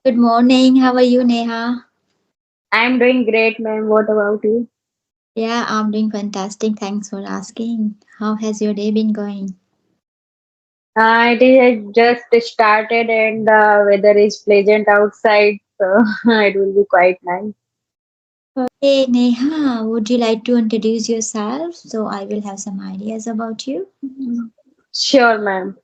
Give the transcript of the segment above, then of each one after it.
Good morning. How are you, Neha? I'm doing great, ma'am. What about you? Yeah, I'm doing fantastic. Thanks for asking. How has your day been going? It is just started and the weather is pleasant outside, so it will be quite nice. Hey, Neha, would you like to introduce yourself so I will have some ideas about you? Sure, ma'am.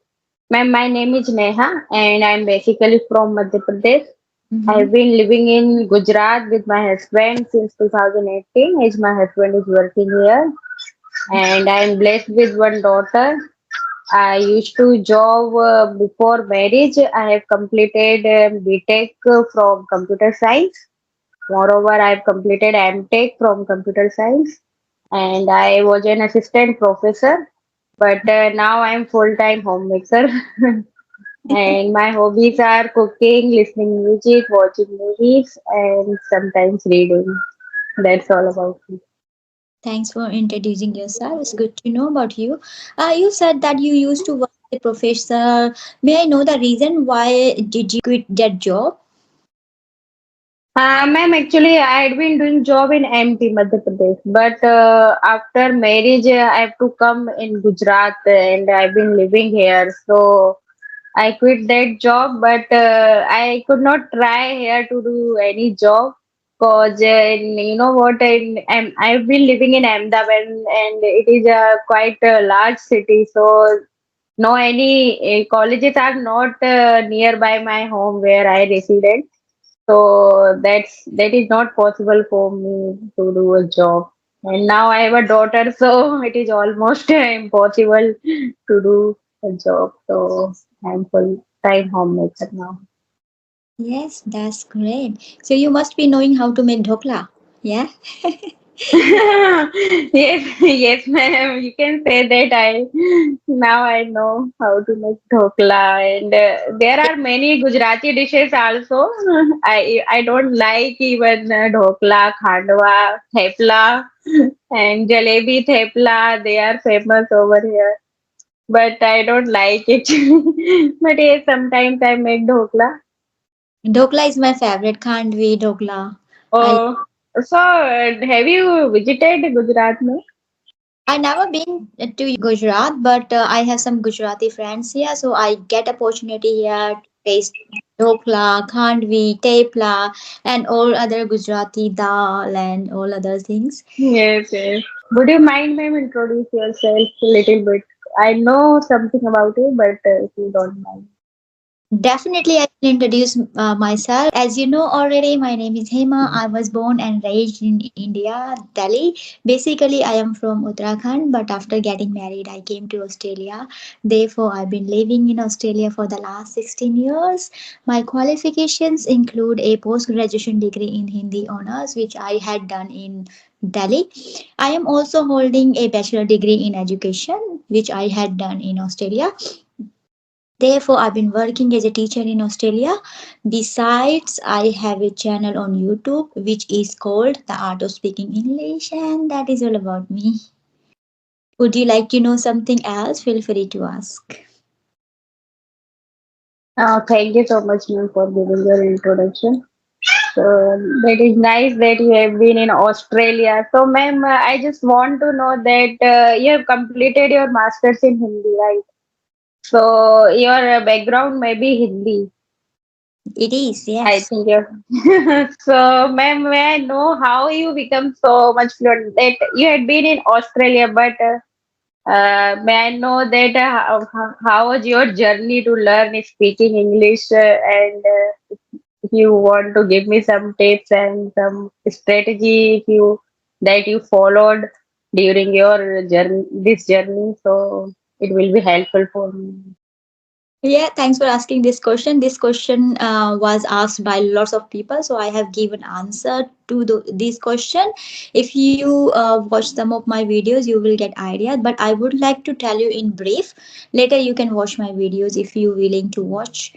Ma'am, my name is Neha and I'm basically from Madhya Pradesh. Mm-hmm. I've been living in Gujarat with my husband since 2018 as my husband is working here and I'm blessed with one daughter. I used to job before marriage. I have completed BTech from computer science. Moreover, I have completed MTech from computer science and I was an assistant professor. But now I'm full-time homemaker. And my hobbies are cooking, listening music, watching movies, and sometimes reading. That's all about me. Thanks for introducing yourself. It's good to know about you. You said that you used to work as a professor. May I know the reason why did you quit that job? Ma'am, actually, I had been doing job in MP, Madhya Pradesh, but after marriage, I have to come in Gujarat, and I've been living here. So I quit that job, but I could not try here to do any job because you know what, I've been living in Ahmedabad, and it is a quite a large city, so no any colleges are not nearby my home where I resided. So that is not possible for me to do a job. And now I have a daughter, so it is almost impossible to do a job. So I'm full time homemaker now. Yes, that's great. So you must be knowing how to make dhokla. Yeah. Yes, yes, ma'am. You can say that I know how to make dhokla, and there are many Gujarati dishes also. I don't like even dhokla, khandwa, thepla, and jalebi thepla. They are famous over here, but I don't like it. But yes, sometimes I make dhokla. Dokla is my favorite. Khandvi dokla. I Oh, so have you visited Gujarat? No? I never been to Gujarat, but I have some Gujarati friends here, so I get opportunity here to taste dokla, khandvi, tepla, and all other Gujarati dal and all other things. Yes, yes. Would you mind, ma'am, introduce yourself a little bit? I know something about you, but if you don't mind. Definitely, I will introduce myself. As you know already, my name is Hema. I was born and raised in India, Delhi. Basically, I am from Uttarakhand, but after getting married, I came to Australia. Therefore, I've been living in Australia for the last 16 years. My qualifications include a post graduation degree in Hindi honors, which I had done in Delhi. I am also holding a bachelor degree in education, which I had done in Australia. Therefore, I've been working as a teacher in Australia. Besides, I have a channel on YouTube which is called The Art of Speaking English, and that is all about me. Would you like to know something else? Feel free to ask. Thank you so much, ma'am, for giving your introduction. So that is nice that you have been in Australia. So, ma'am, I just want to know that you have completed your masters in Hindi, right? So your background may be Hindi. It is, I yes. think you're. So, ma'am, may I know how you become so much fluent? That you had been in Australia, but may I know that how was your journey to learn speaking English? And if you want to give me some tips and some strategy, if you that you followed during your journey, this journey, so it will be helpful for me. Yeah, thanks for asking this question. This question was asked by lots of people, so I have given answer to this question. If you watch some of my videos, you will get ideas. But I would like to tell you in brief. Later, you can watch my videos if you willing to watch.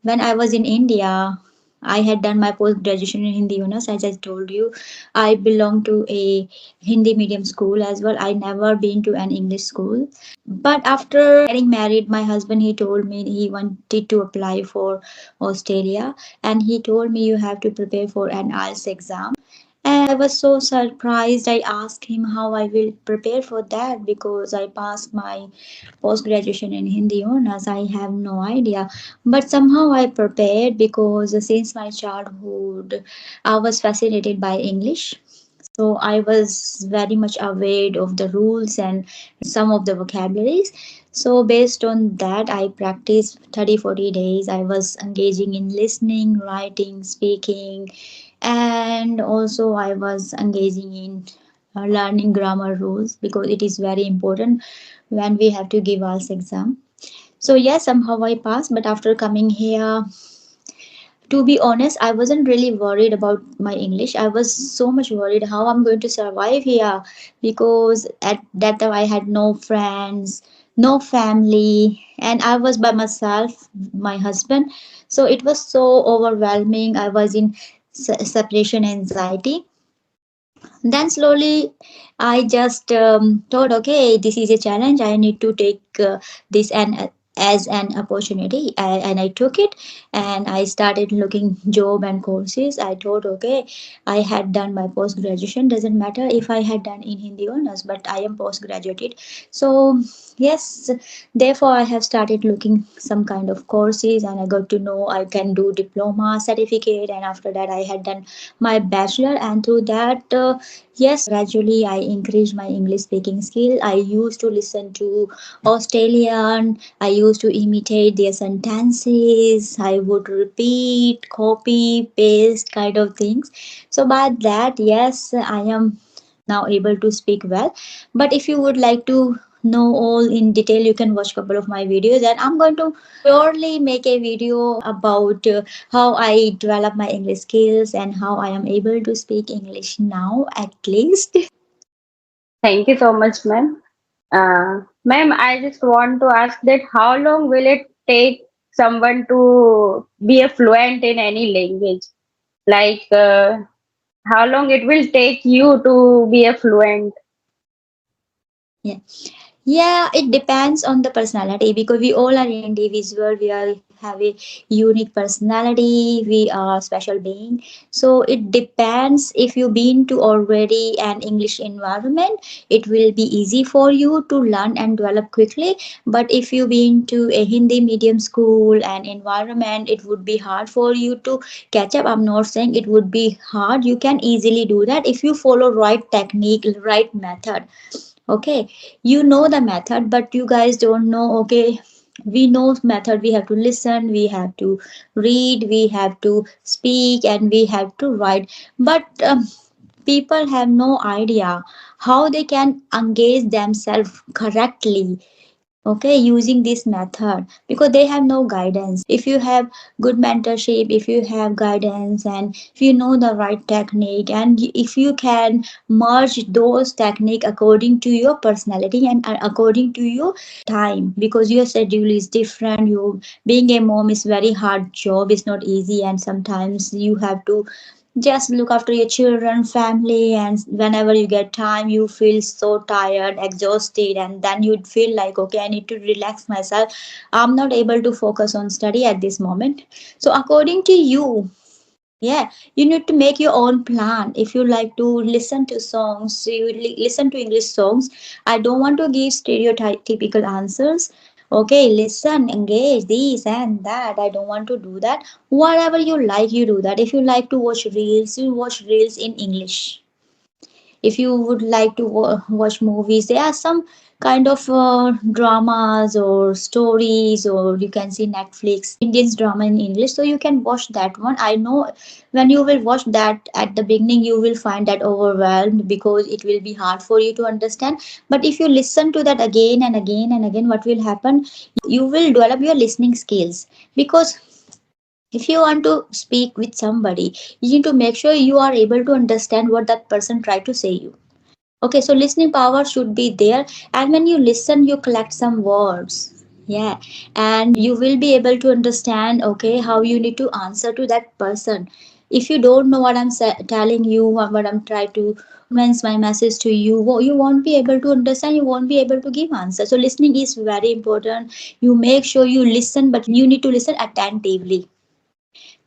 When I was in India, I had done my post graduation in Hindi honors. As I told you, I belong to a Hindi medium school as well. I never been to an English school. But after getting married, my husband, he told me he wanted to apply for Australia, and he told me you have to prepare for an IELTS exam. And I was so surprised. I asked him how I will prepare for that because I passed my post graduation in Hindi honors. I have no idea. But somehow I prepared because since my childhood I was fascinated by English. So I was very much aware of the rules and some of the vocabularies. So based on that, I practiced 30 40 days. I was engaging in listening, writing, speaking, and also I was engaging in learning grammar rules because it is very important when we have to give our exam. So yes, somehow I passed, but after coming here, to be honest, I wasn't really worried about my English. I was so much worried how I'm going to survive here because at that time I had no friends, no family, and I was by myself, my husband. So it was so overwhelming. I was in separation anxiety. Then slowly I just thought, okay, this is a challenge. I need to take this and as an opportunity. And I took it and I started looking job and courses. I thought, okay, I had done my post graduation. Doesn't matter if I had done in Hindi honors, but I am post graduated. So yes, therefore I have started looking some kind of courses and I got to know I can do diploma certificate, and after that I had done my bachelor, and through that yes, gradually I increased my English speaking skill. I used to listen to Australian, I used to imitate their sentences, I would repeat, copy, paste kind of things. So by that, yes, I am now able to speak well. But if you would like to know all in detail, you can watch couple of my videos, and I'm going to surely make a video about how I develop my English skills and how I am able to speak English now at least. Thank you so much, ma'am. Ma'am, I just want to ask that how long will it take someone to be a fluent in any language? Like, how long it will take you to be a fluent? Yeah. Yeah, it depends on the personality because we all are individual. We are have a unique personality. We are special being. So it depends. If you've been to already an English environment, it will be easy for you to learn and develop quickly. But if you've been to a Hindi medium school and environment, it would be hard for you to catch up. I'm not saying it would be hard. You can easily do that if you follow right technique, right method. Okay, you know the method, but you guys don't know. Okay, we know method. We have to listen, we have to read, we have to speak, and we have to write. But people have no idea how they can engage themselves correctly, okay, using this method, because they have no guidance. If you have good mentorship, if you have guidance, and if you know the right technique, and if you can merge those technique according to your personality and according to your time, because your schedule is different. You being a mom is very hard job, it's not easy, and sometimes you have to just look after your children, family, and whenever you get time you feel so tired, exhausted, and then you'd feel like, okay, I need to relax myself. I'm not able to focus on study at this moment. So according to you, yeah, you need to make your own plan. If you like to listen to songs, so you listen to English songs. I don't want to give stereotypical answers. Okay, listen, engage, this and that. I don't want to do that. Whatever you like, you do that. If you like to watch reels, you watch reels in English. If you would like to watch movies, there are some kind of dramas or stories, or you can see Netflix Indians drama in English, so you can watch that one. I know when you will watch that at the beginning, you will find that overwhelmed because it will be hard for you to understand. But if you listen to that again and again and again, what will happen, you will develop your listening skills. Because if you want to speak with somebody, you need to make sure you are able to understand what that person tried to say you. Okay, so listening power should be there, and when you listen, you collect some words. Yeah, and you will be able to understand, okay, how you need to answer to that person. If you don't know what telling you, what I'm trying to convince my message to you, you won't be able to understand, you won't be able to give answer. So listening is very important. You make sure you listen, but you need to listen attentively.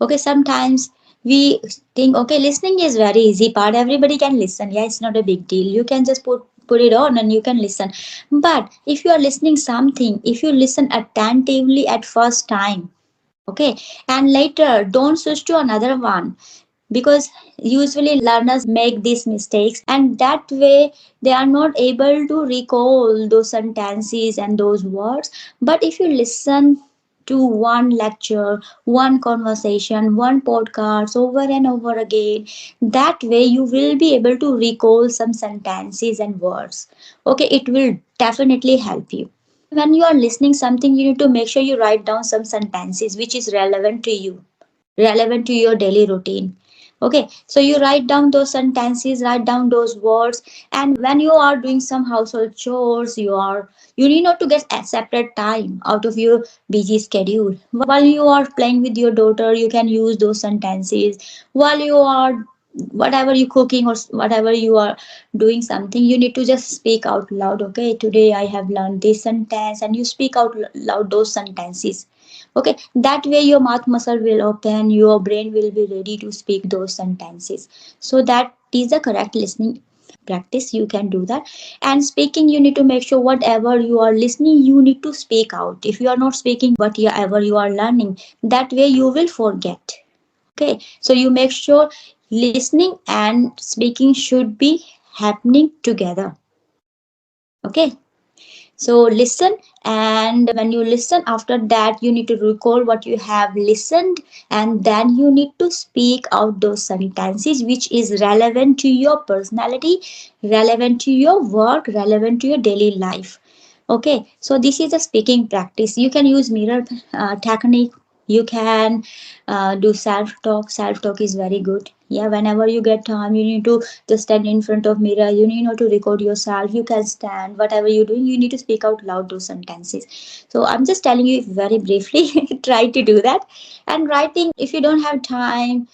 Okay, sometimes we think, okay, listening is very easy part, everybody can listen, yeah, it's not a big deal, you can just put it on and you can listen. But if you are listening something, if you listen attentively at first time, okay, and later don't switch to another one, because usually learners make these mistakes, and that way they are not able to recall those sentences and those words. But if you listen to one lecture, one conversation, one podcast over and over again, that way you will be able to recall some sentences and words. Okay, it will definitely help you. When you are listening something, you need to make sure you write down some sentences which is relevant to you, relevant to your daily routine. Okay, so you write down those sentences, write down those words, and when you are doing some household chores, you need not to get a separate time out of your busy schedule. While you are playing with your daughter, you can use those sentences. While you are whatever you cooking or whatever you are doing something, you need to just speak out loud. Okay, today I have learned this sentence, and you speak out loud those sentences. Okay, that way your mouth muscle will open, your brain will be ready to speak those sentences. So that is the correct listening practice, you can do that. And speaking, you need to make sure whatever you are listening, you need to speak out. If you are not speaking whatever you are learning, that way you will forget. Okay, so you make sure listening and speaking should be happening together. Okay, so listen, and when you listen, after that, you need to recall what you have listened, and then you need to speak out those sentences which is relevant to your personality, relevant to your work, relevant to your daily life. Okay, so this is a speaking practice. You can use mirror technique. You can do self talk. Self talk is very good. Yeah, whenever you get time, you need to just stand in front of mirror. You need not to record yourself. You can stand whatever you're doing. You need to speak out loud those sentences. So I'm just telling you very briefly. Try to do that. And writing, if you don't have time,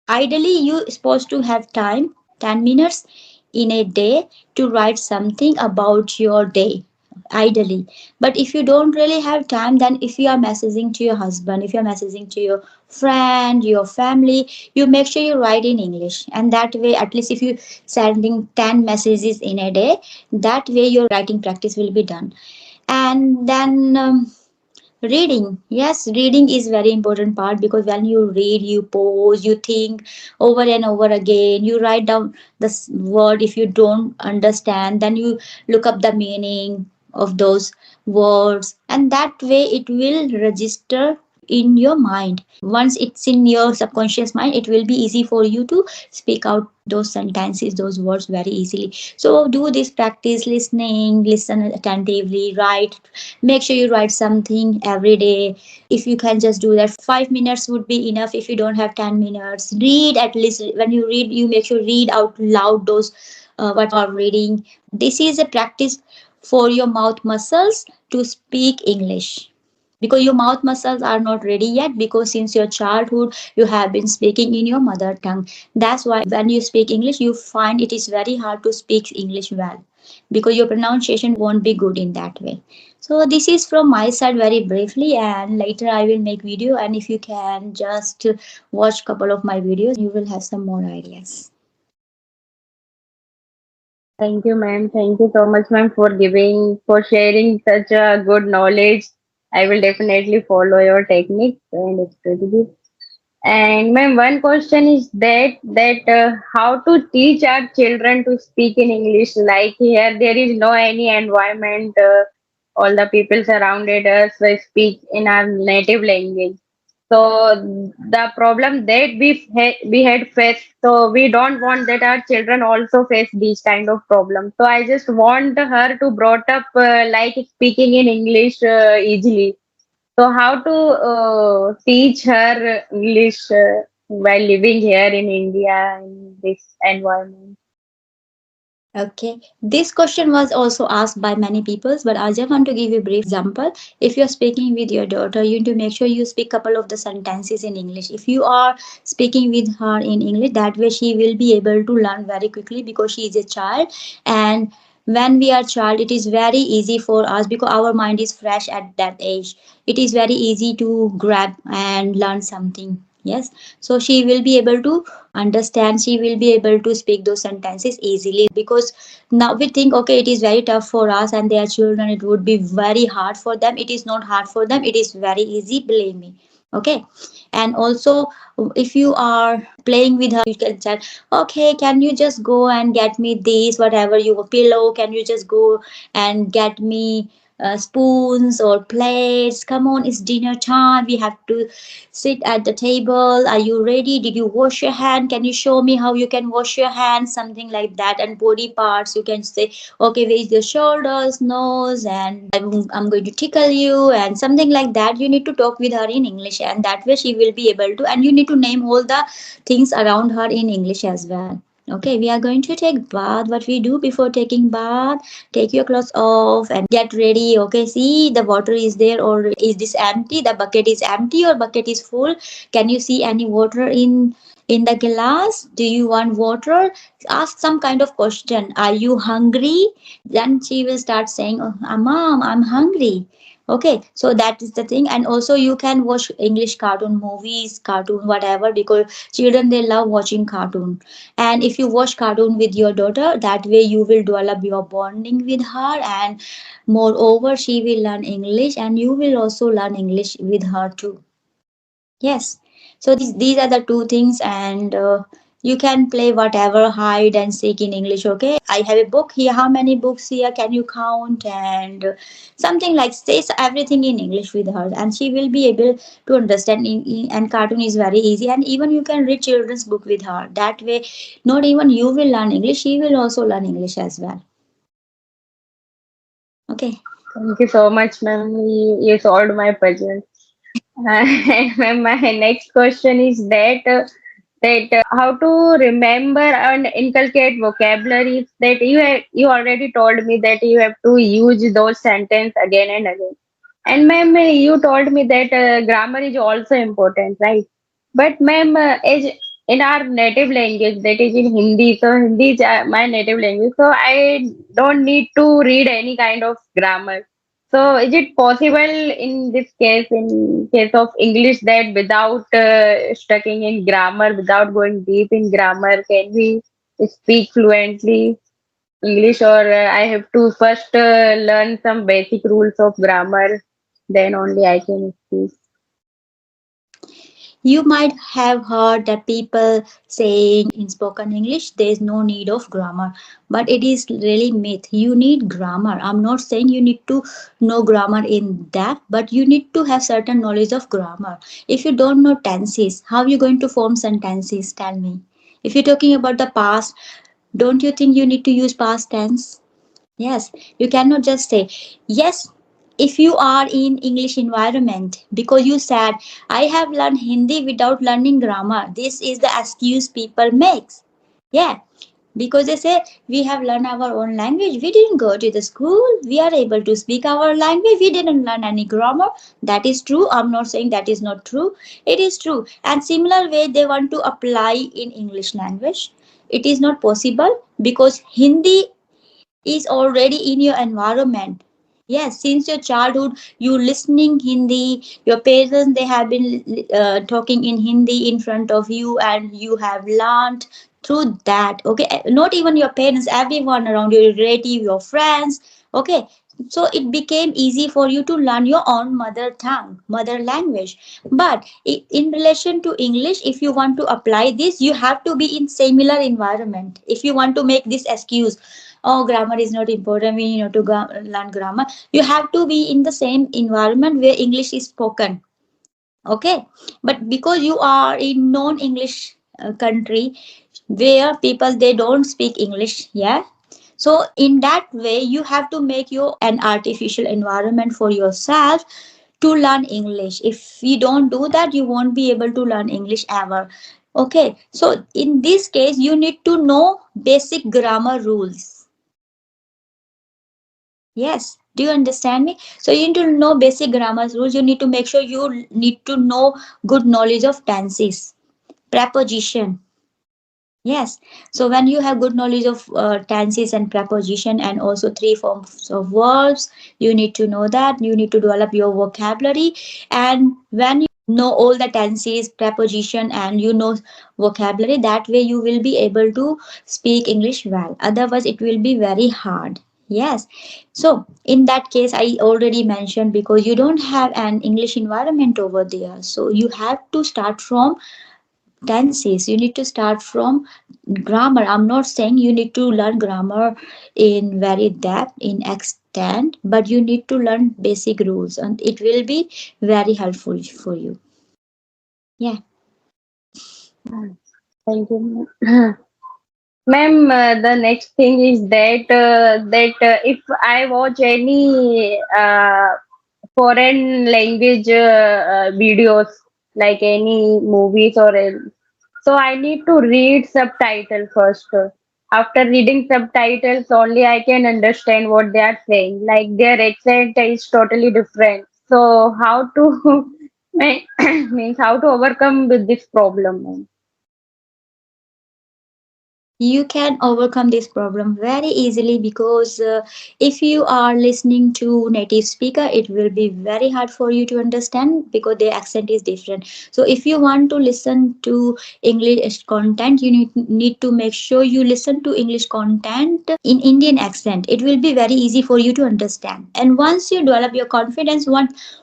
ideally you supposed to have time 10 minutes in a day to write something about your day, ideally. But if you don't really have time, then if you are messaging to your husband, if you're messaging to your friend, your family, you make sure you write in English, and that way, at least if you sending 10 messages in a day, that way your writing practice will be done. And then reading, yes, reading is very important part, because when you read, you pause, you think over and over again, you write down this word. If you don't understand, then you look up the meaning of those words, and that way it will register in your mind. Once it's in your subconscious mind, it will be easy for you to speak out those sentences, those words very easily. So do this practice, listening, listen attentively, write. Make sure you write something every day. If you can just do that, 5 minutes would be enough. If you don't have 10 minutes, read. At least when you read, you make sure read out loud those what you are reading. This is a practice for your mouth muscles to speak English, because your mouth muscles are not ready yet, because since your childhood you have been speaking in your mother tongue. That's why when you speak English, you find it is very hard to speak English well, because your pronunciation won't be good in that way. So this is from my side very briefly, and later I will make video, and if you can just watch couple of my videos, you will have some more ideas. Thank you, ma'am. Thank you so much, ma'am, for sharing such a good knowledge. I will definitely follow your techniques and it's pretty good. And ma'am, one question is that how to teach our children to speak in English? Like here, there is no any environment. All the people surrounded us speak in our native language. So the problem that we had faced, so we don't want that our children also face these kind of problems. So I just want her to brought up like speaking in English easily. So how to teach her English while living here in India in this environment? Okay, this question was also asked by many people, but I just want to give you a brief example. If you're speaking with your daughter, you need to make sure you speak couple of the sentences in English. If you are speaking with her in English, that way she will be able to learn very quickly because she is a child. And when we are child, it is very easy for us because our mind is fresh at that age. It is very easy to grab and learn something. Yes, so she will be able to understand, she will be able to speak those sentences easily because now we think okay it is very tough for us and their children it would be very hard for them. It is not hard for them, it is very easy, believe me. Okay, and also if you are playing with her you can say okay can you just go and get me this whatever you pillow, can you just go and get me spoons or plates, come on it's dinner time, we have to sit at the table, are you ready, did you wash your hand, can you show me how you can wash your hands, something like that. And body parts you can say okay where is your shoulders, nose, and I'm going to tickle you and something like that. You need to talk with her in English and that way she will be able to, and you need to name all the things around her in English as well. Okay, we are going to take bath. What we do before taking bath, take your clothes off and get ready. Okay, see the water is there or is this empty, the bucket is empty or bucket is full, can you see any water in the glass, do you want water, ask some kind of question, are you hungry, then she will start saying oh, mom I'm hungry. Okay, so that is the thing. And also you can watch English cartoon movies, cartoon whatever, because children they love watching cartoon. And if you watch cartoon with your daughter, that way you will develop your bonding with her, and moreover she will learn English and you will also learn English with her too. Yes. So these are the two things, and you can play whatever hide and seek in English. Okay. I have a book here. How many books here? Can you count? And something like says everything in English with her, and she will be able to understand. And cartoon is very easy, and even you can read children's book with her. That way, not even you will learn English, she will also learn English as well. Okay. Thank you so much, ma'am. You solved my puzzle. And ma'am, my next question is that how to remember and inculcate vocabularies that you already told me that you have to use those sentence again and again. And ma'am, you told me that grammar is also important, right? But ma'am, as in our native language, that is in Hindi, so Hindi is my native language, so I don't need to read any kind of grammar. So is it possible in this case, in case of English, that without stucking in grammar, without going deep in grammar, can we speak fluently English, or I have to first learn some basic rules of grammar, then only I can speak. You might have heard that people saying in spoken English there is no need of grammar, but it is really myth. You need grammar. I'm not saying you need to know grammar in that, but you need to have certain knowledge of grammar. If you don't know tenses, how are you going to form sentences? Tell me. If you're talking about the past, don't you think you need to use past tense? Yes, you cannot just say, yes, if you are in English environment, because you said, I have learned Hindi without learning grammar. This is the excuse people makes. Yeah, because they say, we have learned our own language. We didn't go to the school. We are able to speak our language. We didn't learn any grammar. That is true. I'm not saying that is not true. It is true. And similar way, they want to apply in English language. It is not possible because Hindi is already in your environment. Yes, since your childhood you listening Hindi, your parents they have been talking in Hindi in front of you and you have learned through that. Okay, not even your parents, everyone around you, your relative, your friends. Okay, so it became easy for you to learn your own mother tongue, mother language. But in relation to English, if you want to apply this, you have to be in similar environment. If you want to make this excuse, oh grammar is not important, we need to learn grammar, you have to be in the same environment where English is spoken. Okay, but because you are in non English country where people they don't speak English, yeah, so in that way you have to make your an artificial environment for yourself to learn English. If you don't do that, you won't be able to learn English ever. Okay, so in this case you need to know basic grammar rules. Yes. Do you understand me? So you need to know basic grammar rules. You need to make sure you need to know good knowledge of tenses, preposition. Yes. So when you have good knowledge of tenses and preposition and also three forms of verbs, you need to know that. You need to develop your vocabulary. And when you know all the tenses, preposition, and you know vocabulary, that way you will be able to speak English well. Otherwise, it will be very hard. Yes. So in that case, I already mentioned because you don't have an English environment over there. So you have to start from tenses. You need to start from grammar. I'm not saying you need to learn grammar in very depth, in extent, but you need to learn basic rules and it will be very helpful for you. Yeah. Thank you. Ma'am, the next thing is that if I watch any foreign language videos, like any movies or else, so I need to read subtitle first. After reading subtitles, only I can understand what they are saying. Like their accent is totally different. So how to means how to overcome with this problem, ma'am? You can overcome this problem very easily because if you are listening to native speaker, it will be very hard for you to understand because their accent is different. So if you want to listen to English content, you need to make sure you listen to English content in Indian accent. It will be very easy for you to understand. And once you develop your confidence,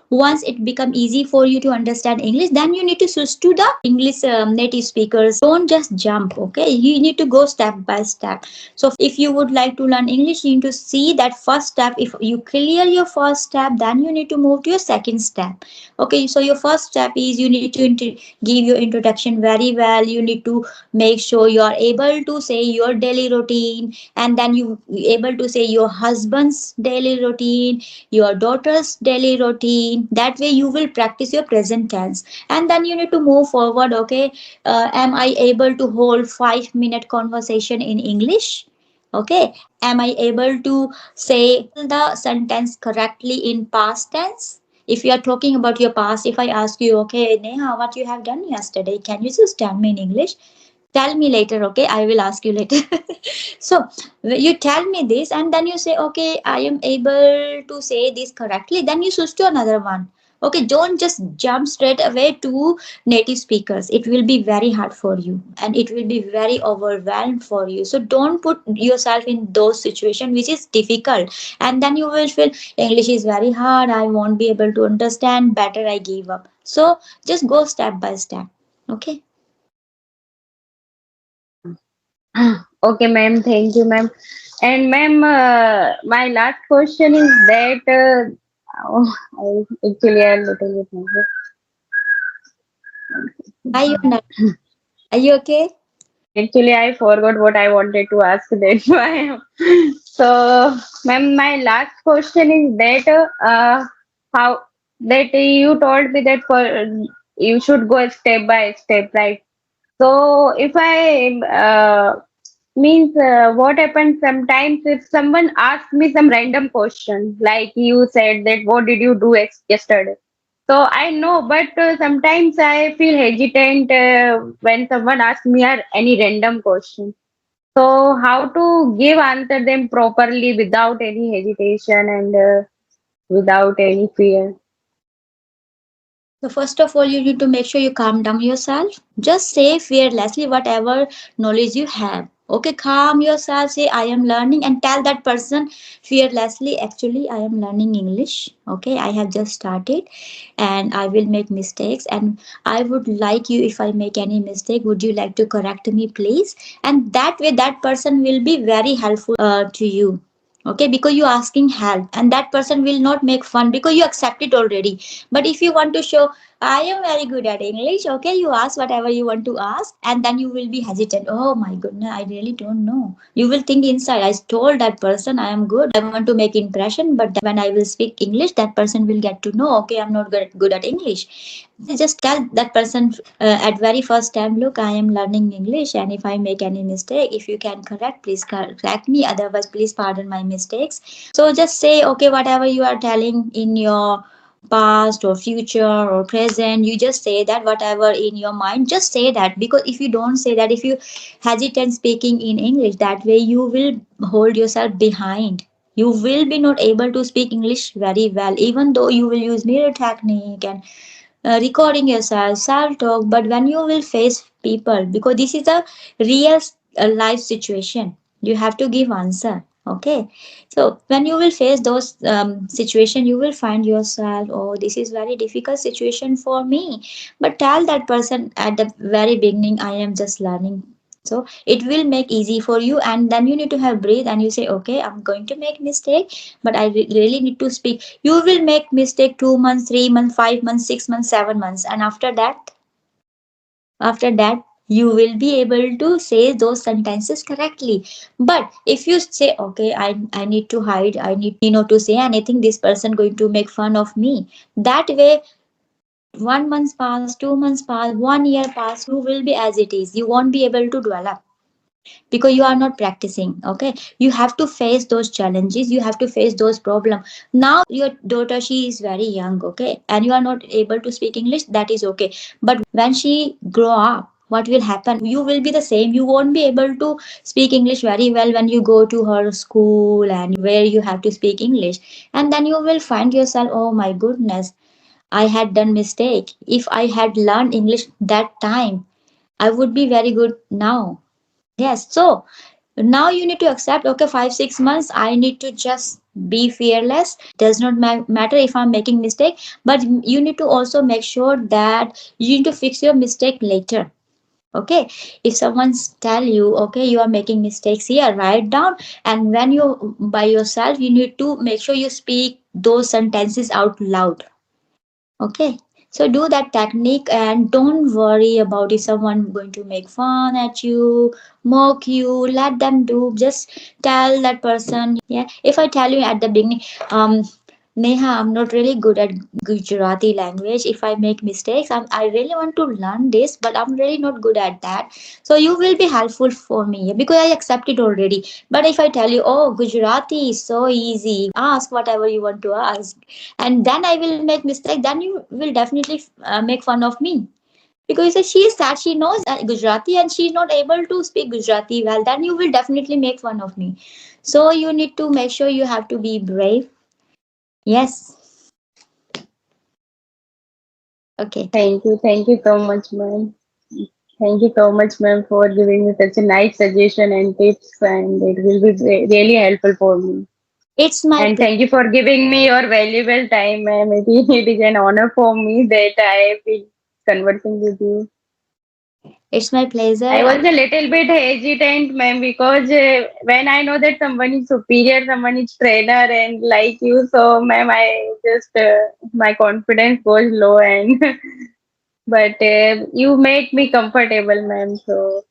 once it become easy for you to understand English, then you need to switch to the English native speakers. Don't just jump, okay? You need to go step by step. So if you would like to learn English, you need to see that first step. If you clear your first step, then you need to move to your second step. Okay, so your first step is you need to give your introduction very well. You need to make sure you are able to say your daily routine, and then you able to say your husband's daily routine, your daughter's daily routine. That way you will practice your present tense, and then you need to move forward. Okay, am I able to hold 5 minute conversation in English? Okay, am I able to say the sentence correctly in past tense? If you are talking about your past, if I ask you, okay Neha, what you have done yesterday, can you just tell me in English? Tell me later, okay, I will ask you later. So you tell me this and then you say, okay, I am able to say this correctly, then you switch to another one. Okay, don't just jump straight away to native speakers. It will be very hard for you and it will be very overwhelmed for you. So don't put yourself in those situations which is difficult, and then you will feel English is very hard, I won't be able to understand, better I give up. So just go step by step. Okay. Okay, ma'am. Thank you, ma'am. And ma'am, my last question is that actually I'm little bit nervous. Why you not? Are you okay? Actually, I forgot what I wanted to ask. That's why. So, ma'am, my last question is that how that you told me that for you should go step by step, right? So, if I means what happens sometimes if someone asks me some random question, like you said that what did you do yesterday? So I know, but sometimes I feel hesitant when someone asks me any random question. So how to give answer them properly without any hesitation and without any fear? So first of all, you need to make sure you calm down yourself. Just say fearlessly whatever knowledge you have. Okay, calm yourself, say I am learning and tell that person fearlessly, actually I am learning English. Okay, I have just started and I will make mistakes, and I would like you, if I make any mistake, would you like to correct me please? And that way that person will be very helpful to you. Okay, because you asking help and that person will not make fun because you accept it already. But if you want to show I am very good at English. Okay, you ask whatever you want to ask, and then you will be hesitant. Oh my goodness, I really don't know. You will think inside, I told that person I am good. I want to make impression, but then when I will speak English, that person will get to know. Okay, I'm not good at English. Then just tell that person at very first time, look, I am learning English, and if I make any mistake, if you can correct, please correct me. Otherwise, please pardon my mistakes. So just say, okay, whatever you are telling in your past or future or present, you just say that whatever in your mind, just say that. Because if you don't say that, if you hesitate speaking in English, that way you will hold yourself behind. You will be not able to speak English very well, even though you will use mirror technique and recording yourself, self talk. But when you will face people, because this is a real life situation, you have to give answer. Okay, so when you will face those situation, you will find yourself, oh, this is very difficult situation for me. But tell that person at the very beginning, I am just learning. So it will make easy for you, and then you need to have breathe, and you say, okay, I'm going to make mistake, but I really need to speak. You will make mistake 2 months, 3 months, 5 months, 6 months, 7 months, and after that you will be able to say those sentences correctly. But if you say, okay, I need to hide, I need not to say anything, this person going to make fun of me, that way 1 month pass, 2 months pass, 1 year pass, you will be as it is, you won't be able to develop because you are not practicing. Okay, you have to face those challenges, you have to face those problems. Now your daughter, she is very young, okay, and you are not able to speak English, that is okay. But when she grow up, what will happen? You will be the same, you won't be able to speak English very well when you go to her school and where you have to speak English. And then you will find yourself, oh my goodness, I had done mistake. If I had learned English that time, I would be very good now. Yes, so now you need to accept, okay, 5 6 months I need to just be fearless. Does not matter if I'm making mistake, but you need to also make sure that you need to fix your mistake later. Okay, if someone's tell you, okay, you are making mistakes here, write down. And when you by yourself, you need to make sure you speak those sentences out loud. Okay, so do that technique and don't worry about if someone going to make fun at you, mock you. Let them do. Just tell that person. Yeah, if I tell you at the beginning, Neha, I'm not really good at Gujarati language. If I make mistakes, I really want to learn this, but I'm really not good at that. So you will be helpful for me because I accept it already. But if I tell you, oh, Gujarati is so easy, ask whatever you want to ask, and then I will make mistake, then you will definitely make fun of me. Because you say she is sad, she knows Gujarati and she is not able to speak Gujarati well, then you will definitely make fun of me. So you need to make sure you have to be brave. Yes. Okay. Thank you so much, ma'am. Thank you so much, ma'am, for giving me such a nice suggestion and tips, and it will be really helpful for me. It's my And thank you for giving me your valuable time, ma'am. It is an honor for me that I have been conversing with you. it's my I pleasure. was a little bit hesitant, ma'am, because when I know that someone is superior, someone is trainer, and like you, so ma'am, I just my confidence goes low, and but you make me comfortable, ma'am. So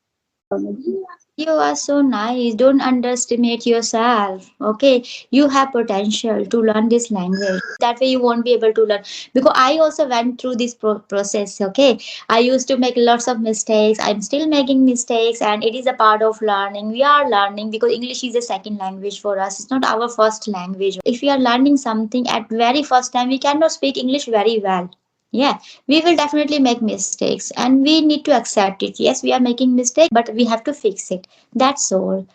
You are so nice. Don't underestimate yourself. Okay. You have potential to learn this language. That way you won't be able to learn. Because I also went through this process. Okay. I used to make lots of mistakes. I'm still making mistakes, and it is a part of learning. We are learning because English is a second language for us. It's not our first language. If we are learning something at very first time, we cannot speak English very well. Yeah, we will definitely make mistakes and we need to accept it. Yes, we are making mistakes, but we have to fix it. That's all.